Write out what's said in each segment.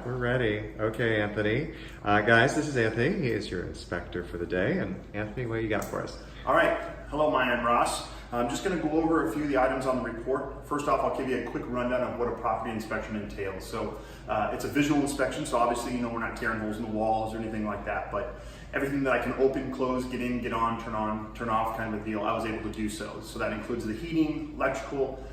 we're ready. Okay, Anthony. Guys, this is Anthony. He is your inspector for the day. And Anthony, what you got for us? All right. Hello, I'm Ross. I'm just going to go over a few of the items on the report. First off, I'll give you a quick rundown of what a property inspection entails. So it's a visual inspection, so obviously, we're not tearing holes in the walls or anything like that, but everything that I can open, close, get in, get on, turn off kind of a deal, I was able to do so. So that includes the heating, electrical,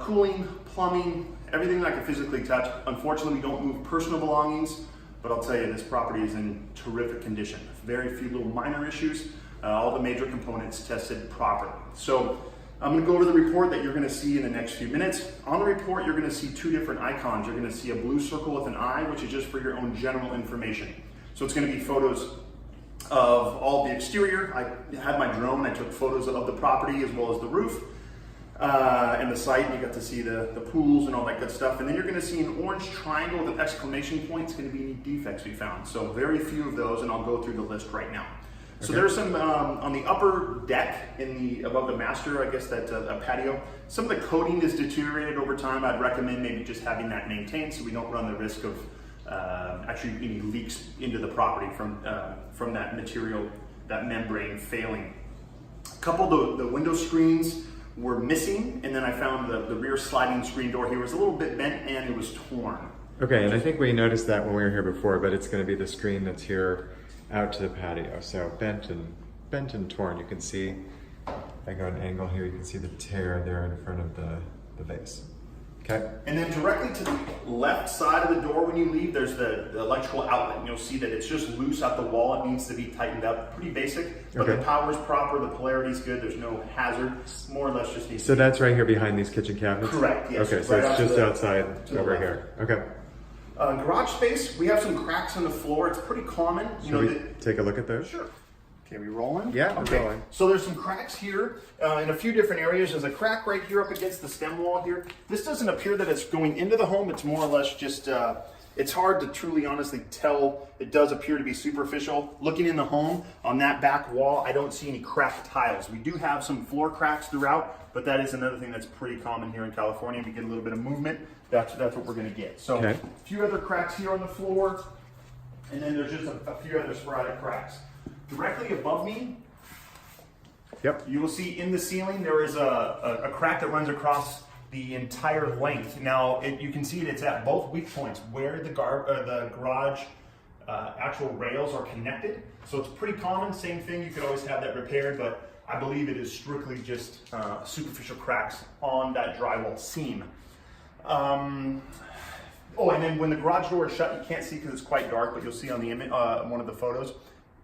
cooling, plumbing, everything that I can physically touch. Unfortunately, we don't move personal belongings, but I'll tell you, this property is in terrific condition. Very few little minor issues. All the major components tested properly. So I'm going to go over the report that you're going to see in the next few minutes. On the report, you're going to see two different icons. You're going to see a blue circle with an eye, which is just for your own general information. So it's going to be photos of all the exterior. I had my drone. I took photos of the property as well as the roof and the site. You got to see the pools and all that good stuff. And then you're going to see an orange triangle with an exclamation point. It's going to be any defects we found. So very few of those, and I'll go through the list right now. So there's some on the upper deck above the master, I guess that's a patio. Some of the coating is deteriorated over time. I'd recommend maybe just having that maintained so we don't run the risk of actually any leaks into the property from that material, that membrane failing. A couple of the window screens were missing, and then I found the rear sliding screen door here was a little bit bent and it was torn. Okay, and I think we noticed that when we were here before, but it's going to be the screen that's here out to the patio. So bent and torn. You can see, if I go an angle here, you can see the tear there in front of the vase. Okay. And then directly to the left side of the door when you leave, there's the electrical outlet. And you'll see that it's just loose out the wall. It needs to be tightened up. Pretty basic, but the power's proper, the polarity's good, there's no hazard. More or less just needs to be. That's right here behind these kitchen cabinets? Correct, yes. Okay, so it's just outside over here. Okay. Garage space, we have some cracks in the floor. It's pretty common. Should we take a look at those? Sure. Okay, we rolling? Yeah, okay. Rolling. So there's some cracks here in a few different areas. There's a crack right here up against the stem wall here. This doesn't appear that it's going into the home. It's more or less just, it's hard to truly honestly tell. It does appear to be superficial. Looking in the home, on that back wall, I don't see any cracked tiles. We do have some floor cracks throughout, but that is another thing that's pretty common here in California. We get a little bit of movement. That's what we're gonna get. So a few other cracks here on the floor, and then there's just a few other sporadic cracks. Directly above me, you will see in the ceiling there is a crack that runs across the entire length. Now you can see it's at both weak points where the garage actual rails are connected. So it's pretty common. Same thing. You could always have that repaired, but I believe it is strictly just superficial cracks on that drywall seam. Oh, and then when the garage door is shut, you can't see because it's quite dark, but you'll see on the image, one of the photos,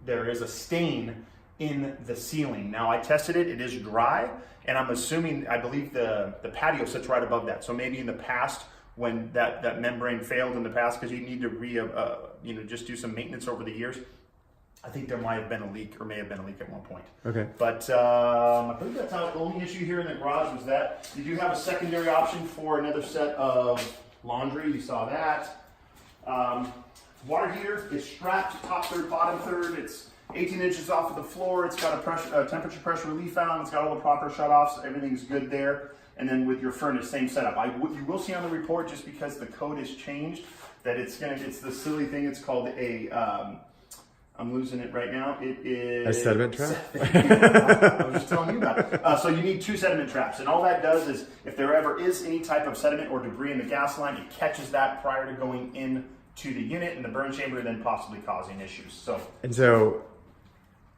there is a stain in the ceiling. Now I tested it, it is dry, and I'm assuming, I believe the patio sits right above that. So maybe in the past, when that membrane failed in the past, because you need to just do some maintenance over the years, I think there might have been a leak, or may have been a leak at one point. Okay. But I believe that's how the only issue here in the garage was that. You do have a secondary option for another set of laundry. You saw that. Water heater is strapped top third, bottom third. It's 18 inches off of the floor. It's got a temperature pressure relief valve. It's got all the proper shutoffs. Everything's good there. And then with your furnace, same setup. You will see on the report, just because the code has changed, that it's the silly thing. It's called a I'm losing it right now. It is a sediment trap. I was just telling you about it. So you need 2 sediment traps, and all that does is, if there ever is any type of sediment or debris in the gas line, it catches that prior to going into the unit in the burn chamber, and then possibly causing issues. So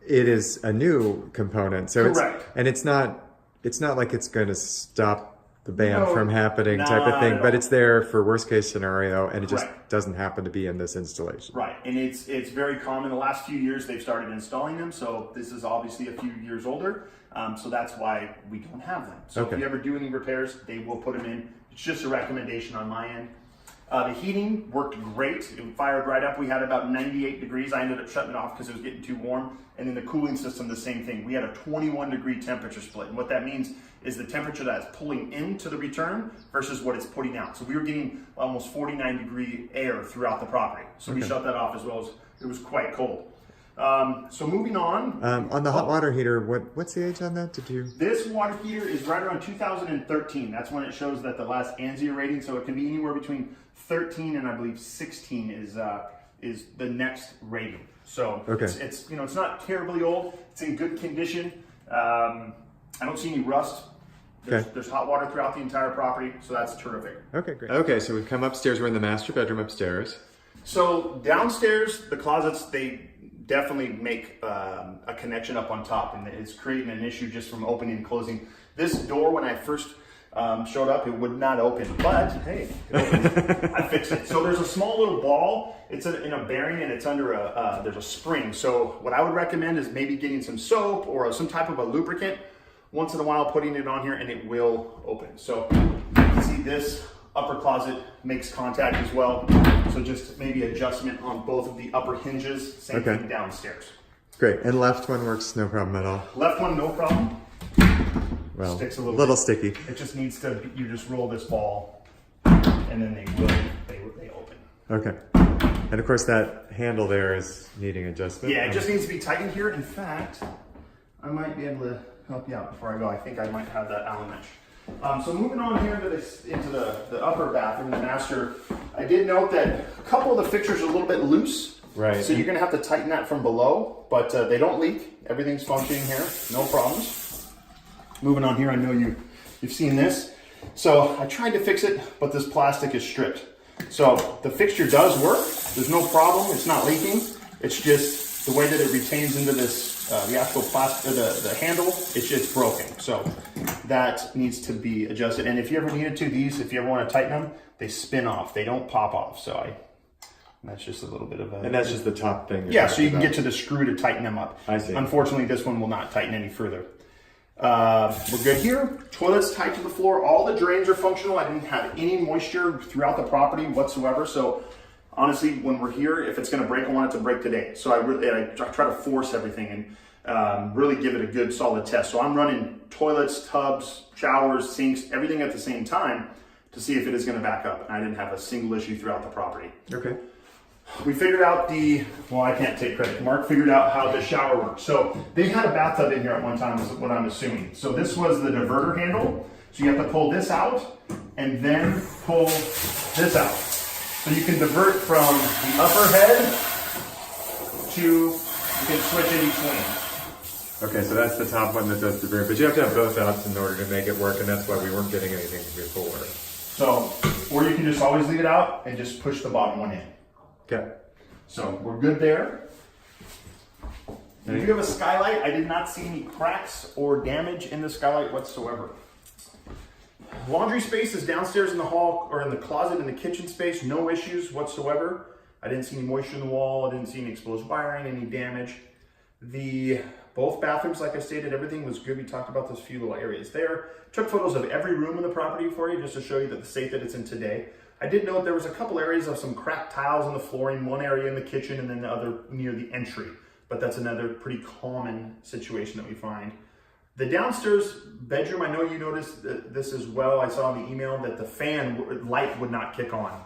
it is a new component. So correct. It's not like it's going to stop the ban from happening type of thing, but it's there for worst case scenario, and it just doesn't happen to be in this installation. Right, and it's very common. The last few years they've started installing them, so this is obviously a few years older, so that's why we don't have them. So if you ever do any repairs, they will put them in. It's just a recommendation on my end. The heating worked great. It fired right up. We had about 98 degrees. I ended up shutting it off because it was getting too warm. And then the cooling system, the same thing. We had a 21-degree temperature split. And what that means is the temperature that's pulling into the return versus what it's putting out. So we were getting almost 49-degree air throughout the property. So we shut that off as well, as it was quite cold. So moving on. On the hot water heater, what's the age on that? This water heater is right around 2013. That's when it shows that the last ANSI rating. So it can be anywhere between 13 and I believe 16 is the next rating. So it's you know, it's not terribly old. It's in good condition. I don't see any rust. There's hot water throughout the entire property, so that's terrific. Okay, great. Okay, so we've come upstairs. We're in the master bedroom upstairs. So downstairs, the closets, they definitely make a connection up on top, and it's creating an issue just from opening and closing. This door, when I first showed up, it would not open, but hey, it opened. I fixed it. So there's a small little ball. It's in a bearing, and it's under there's a spring. So what I would recommend is maybe getting some soap or some type of a lubricant once in a while, putting it on here, and it will open. So you can see this upper closet makes contact as well. So just maybe adjustment on both of the upper hinges. Same thing downstairs. Great. And left one works no problem at all. Left one, no problem. Well, sticks a little sticky. It just needs to, you just roll this ball and then they open. Okay. And of course that handle there is needing adjustment. Yeah, it just needs to be tightened here. In fact, I might be able to help you out before I go. I think I might have that Allen wrench. So moving on here into the upper bathroom, the master, I did note that a couple of the fixtures are a little bit loose. Right. So you're gonna have to tighten that from below, but they don't leak. Everything's functioning here, no problems. Moving on here, I know you've seen this. So I tried to fix it, but this plastic is stripped. So the fixture does work. There's no problem. It's not leaking. It's just the way that it retains into this, the actual plastic, the handle, it's just broken. So that needs to be adjusted. And if you ever needed to, these, if you ever want to tighten them, they spin off. They don't pop off. So that's just a little bit of a... And that's just the top thing. Yeah, so you can get to the screw to tighten them up. I see. Unfortunately, this one will not tighten any further. We're good here. Toilet's tight to the floor. All the drains are functional. I didn't have any moisture throughout the property whatsoever. So honestly, when we're here, if it's going to break, I want it to break today. So I try to force everything and really give it a good solid test. So I'm running toilets, tubs, showers, sinks, everything at the same time to see if it is going to back up. And I didn't have a single issue throughout the property. Okay. We figured out well, I can't take credit. Mark figured out how the shower works. So they had a bathtub in here at one time, is what I'm assuming. So this was the diverter handle. So you have to pull this out and then pull this out. So you can divert from the upper head to, you can switch in between. Okay, so that's the top one that does divert, but you have to have both outs in order to make it work, and that's why we weren't getting anything before. So, or you can just always leave it out and just push the bottom one in. Okay. So we're good there. And if you have a skylight, I did not see any cracks or damage in the skylight whatsoever. Laundry space is downstairs in the hall, or in the closet in the kitchen space, no issues whatsoever. I didn't see any moisture in the wall, I didn't see any exposed wiring, any damage. Both bathrooms, like I stated, everything was good. We talked about those few little areas there. Took photos of every room in the property for you, just to show you that the state that it's in today. I did note there was a couple areas of some cracked tiles in the flooring, one area in the kitchen and then the other near the entry. But that's another pretty common situation that we find. The downstairs bedroom, I know you noticed this as well. I saw in the email that the fan light would not kick on.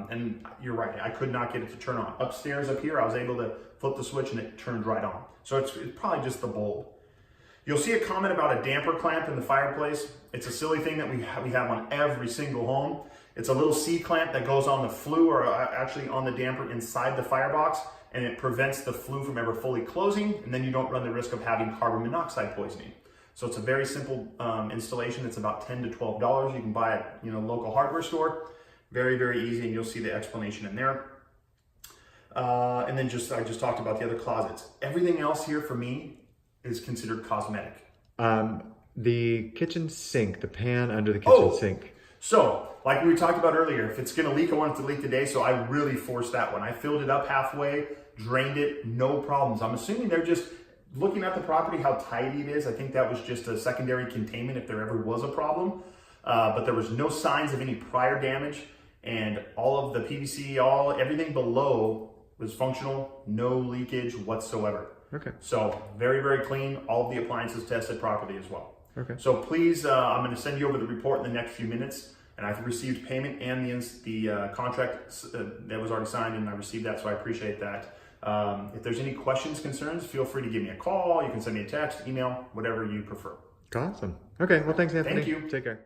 And you're right, I could not get it to turn on. Upstairs up here, I was able to flip the switch and it turned right on. So it's probably just the bulb. You'll see a comment about a damper clamp in the fireplace. It's a silly thing that we have on every single home. It's a little C-clamp that goes on the flue, or actually on the damper inside the firebox, and it prevents the flue from ever fully closing, and then you don't run the risk of having carbon monoxide poisoning. So it's a very simple installation. It's about $10 to $12. You can buy it at local hardware store. Very, very easy, and you'll see the explanation in there. And then I just talked about the other closets. Everything else here for me is considered cosmetic. The kitchen sink, the pan under the kitchen sink. So, like we talked about earlier, if it's gonna leak, I want it to leak today, so I really forced that one. I filled it up halfway, drained it, no problems. I'm assuming they're just looking at the property, how tidy it is. I think that was just a secondary containment if there ever was a problem. But there was no signs of any prior damage, and all of the PVC, everything below was functional, no leakage whatsoever. Okay. So very, very clean. All of the appliances tested properly as well. Okay. So please, I'm going to send you over the report in the next few minutes, and I've received payment and the contract that was already signed, and I received that, so I appreciate that. If there's any questions, concerns, feel free to give me a call. You can send me a text, email, whatever you prefer. Awesome. Okay. Well, thanks, Anthony. Thank you. Take care.